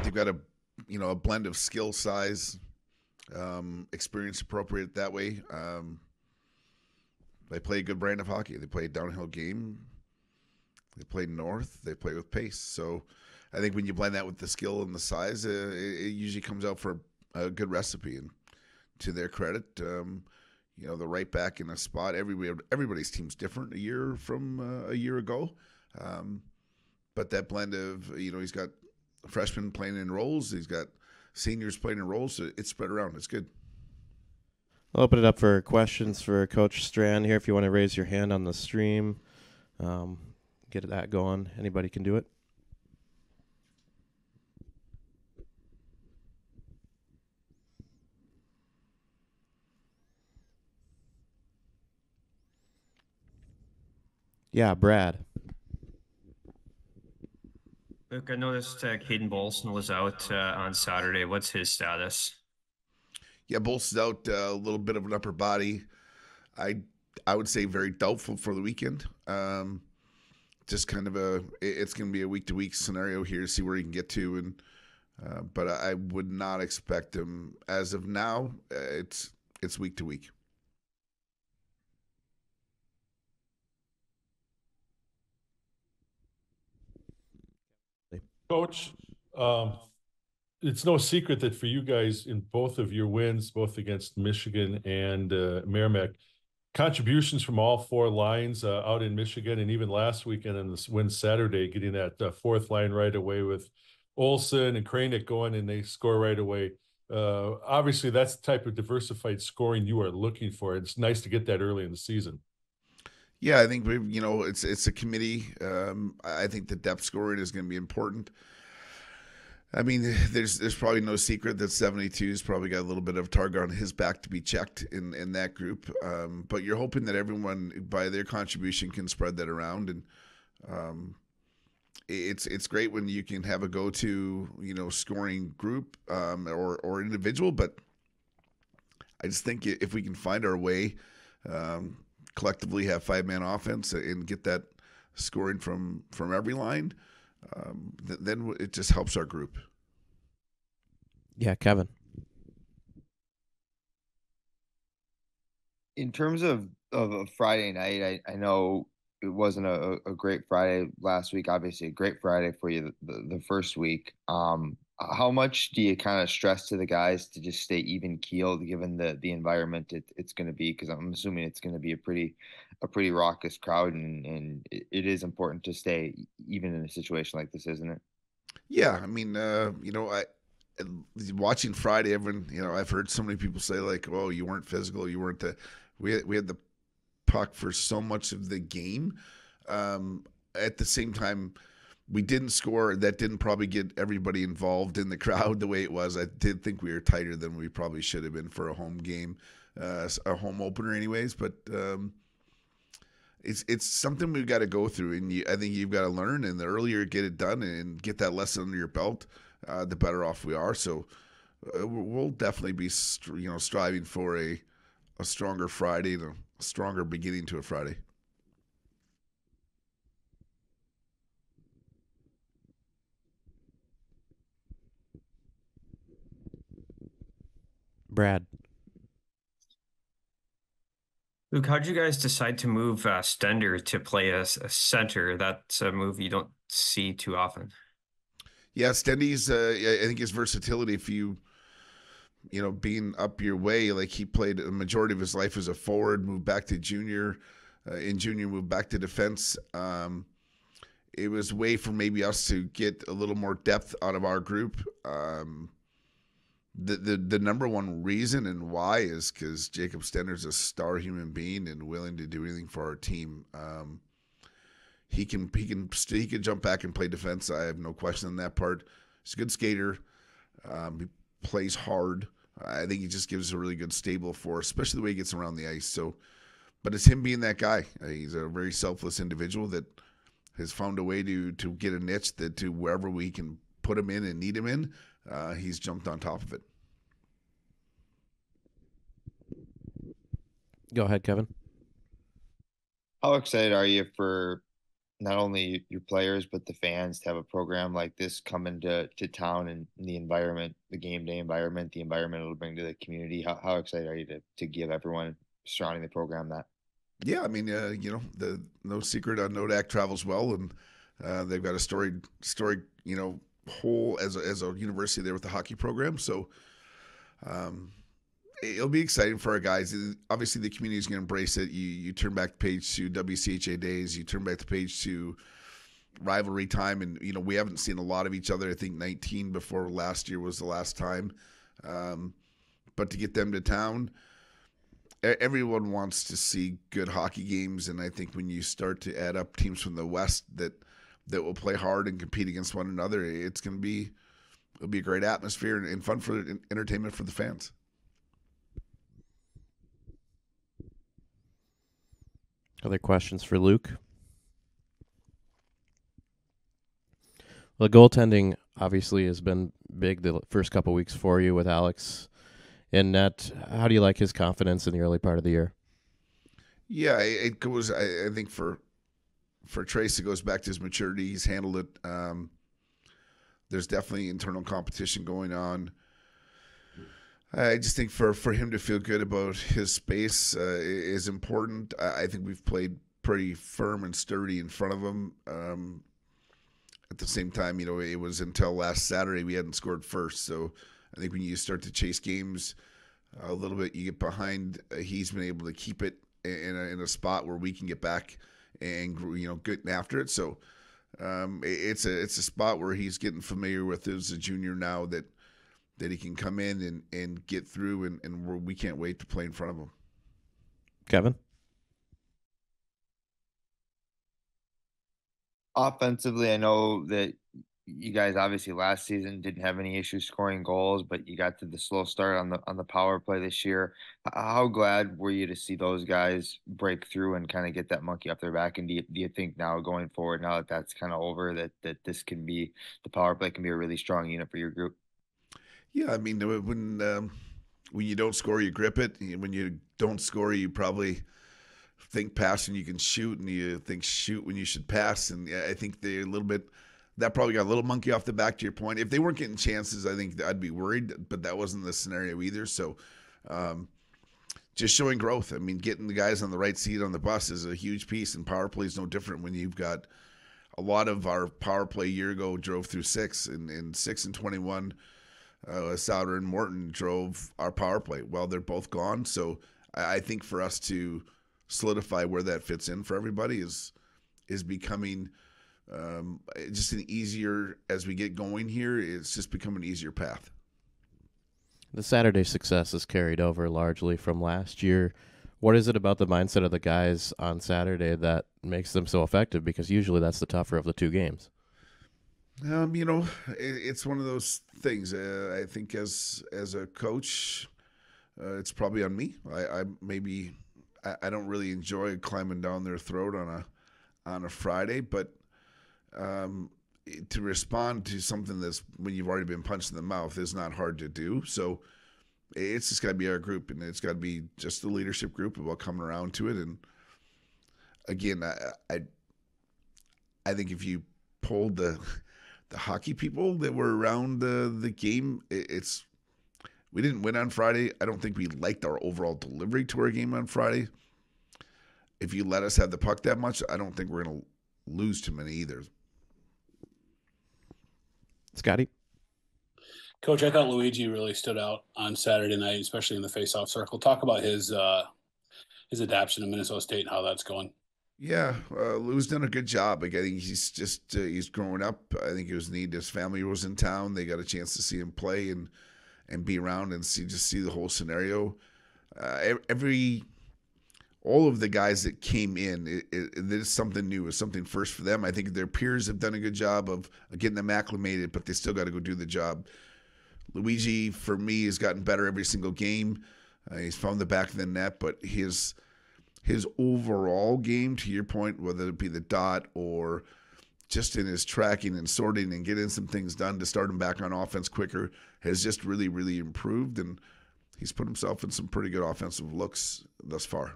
they've got a blend of skill, size, experience appropriate that way. They play a good brand of hockey. They play a downhill game. They play north. They play with pace. So I think when you blend that with the skill and the size, it usually comes out for a good recipe. And to their credit, the right back in a spot. Everybody's team's different a year from a year ago. But that blend of, he's got freshmen playing in roles. He's got seniors playing in roles. So it's spread around. It's good. I'll open it up for questions for Coach Strand here. If you want to raise your hand on the stream, get that going. Anybody can do it. Yeah, Brad. Luke, I noticed Caden Bolson was out on Saturday. What's his status? Yeah, Bolson's out a little bit of an upper body. I would say very doubtful for the weekend. Just kind of it's going to be a week-to-week scenario here to see where he can get to. But I would not expect him as of now. It's week-to-week. Coach, it's no secret that for you guys in both of your wins, both against Michigan and Merrimack, contributions from all four lines out in Michigan, and even last weekend in this win Saturday, getting that fourth line right away with Olsen and Kranick going, and they score right away. Obviously, that's the type of diversified scoring you are looking for. It's nice to get that early in the season. Yeah, I think it's a committee. I think the depth scoring is going to be important. I mean, there's probably no secret that 72's probably got a little bit of target on his back to be checked in that group. But you're hoping that everyone, by their contribution, can spread that around. And it's great when you can have a go-to, scoring group or individual. But I just think if we can find our way, collectively have five-man offense and get that scoring from every line, then it just helps our group. Yeah, Kevin. In terms of Friday night, I know it wasn't a great Friday last week. Obviously, a great Friday for you the first week. How much do you kind of stress to the guys to just stay even keeled given the environment it's going to be? Because I'm assuming it's going to be a pretty raucous crowd, and it is important to stay even in a situation like this, isn't it? Yeah, I mean, watching Friday, everyone, I've heard so many people say like, "Oh, you weren't physical, you weren't the." We had the puck for so much of the game. At the same time, we didn't score. That didn't probably get everybody involved in the crowd the way it was. I did think we were tighter than we probably should have been for a home game, a home opener, anyways. But it's something we've got to go through, and I think you've got to learn. And the earlier you get it done and get that lesson under your belt, the better off we are. So we'll definitely be, striving for a stronger Friday and a stronger beginning to a Friday. Brad. Luke, how'd you guys decide to move Stender to play a center? That's a move you don't see too often. Yeah, Stendy's, I think his versatility, if being up your way, like he played a majority of his life as a forward, moved back to junior, moved back to defense. It was a way for maybe us to get a little more depth out of our group. The number one reason and why is because Jacob Stender's a star human being and willing to do anything for our team. He can jump back and play defense. I have no question on that part. He's a good skater. He plays hard. I think he just gives a really good stable for, especially the way he gets around the ice. So, but it's him being that guy. He's a very selfless individual that has found a way to get a niche that to wherever we can put him in and need him in, he's jumped on top of it. Go ahead, Kevin. How excited are you for not only your players but the fans to have a program like this come into town, and the environment, the game day environment, the environment it'll bring to the community? How excited are you to give everyone surrounding the program that? Yeah, I mean, the no secret on Nodak travels well, and they've got a storied, whole as a university there with the hockey program. So um, it'll be exciting for our guys. Obviously, the community is going to embrace it. You turn back the page to WCHA days. You turn back the page to rivalry time, and we haven't seen a lot of each other. I think 19 before last year was the last time. But to get them to town, everyone wants to see good hockey games, and I think when you start to add up teams from the West that will play hard and compete against one another, it'll be a great atmosphere and fun for entertainment for the fans. Other questions for Luke? Well, the goaltending obviously has been big the first couple weeks for you with Alex in net. How do you like his confidence in the early part of the year? Yeah, it goes. I think for Trace, it goes back to his maturity. He's handled it. There's definitely internal competition going on. I just think for him to feel good about his space is important. I think we've played pretty firm and sturdy in front of him. At the same time, it was until last Saturday we hadn't scored first. So I think when you start to chase games a little bit, you get behind. He's been able to keep it in a spot where we can get back and getting after it. So it's a spot where he's getting familiar with as a junior now that he can come in and get through, and we can't wait to play in front of him. Kevin? Offensively, I know that you guys obviously last season didn't have any issues scoring goals, but you got to the slow start on the power play this year. How glad were you to see those guys break through and kind of get that monkey off their back? And do you think now going forward, now that that's kind of over, that this can be, the power play can be a really strong unit for your group? Yeah, I mean, when you don't score, you grip it. When you don't score, you probably think pass and you can shoot, and you think shoot when you should pass. And I think they're a little bit, that probably got a little monkey off the back, to your point. If they weren't getting chances, I think I'd be worried, but that wasn't the scenario either. So just showing growth. I mean, getting the guys on the right seat on the bus is a huge piece, and power play is no different when you've got a lot of our power play a year ago drove through 6, and 6 and 21. Souter and Morton drove our power play. Well, they're both gone. So I think for us to solidify where that fits in for everybody is becoming just an easier, as we get going here, it's just become an easier path. The Saturday success is carried over largely from last year. What is it about the mindset of the guys on Saturday that makes them so effective? Because usually that's the tougher of the two games. It's one of those things. I think as a coach, it's probably on me. I don't really enjoy climbing down their throat on a Friday, but to respond to something that's when you've already been punched in the mouth is not hard to do. So it's just got to be our group, and it's got to be just the leadership group about coming around to it. And again, I think if you polled the hockey people that were around the game, we didn't win on Friday. I don't think we liked our overall delivery to our game on Friday. If you let us have the puck that much, I don't think we're going to lose too many either. Scotty? Coach, I thought Luigi really stood out on Saturday night, especially in the face-off circle. Talk about his adaptation to Minnesota State and how that's going. Yeah, Lou's done a good job. Like, I think he's just he's growing up. I think it was neat. His family was in town. They got a chance to see him play and be around and see the whole scenario. All of the guys that came in, there's something new. It's something first for them. I think their peers have done a good job of getting them acclimated, but they still got to go do the job. Luigi, for me, has gotten better every single game. He's found the back of the net, but his overall game, to your point, whether it be the dot or just in his tracking and sorting and getting some things done to start him back on offense quicker, has just really, really improved. And he's put himself in some pretty good offensive looks thus far.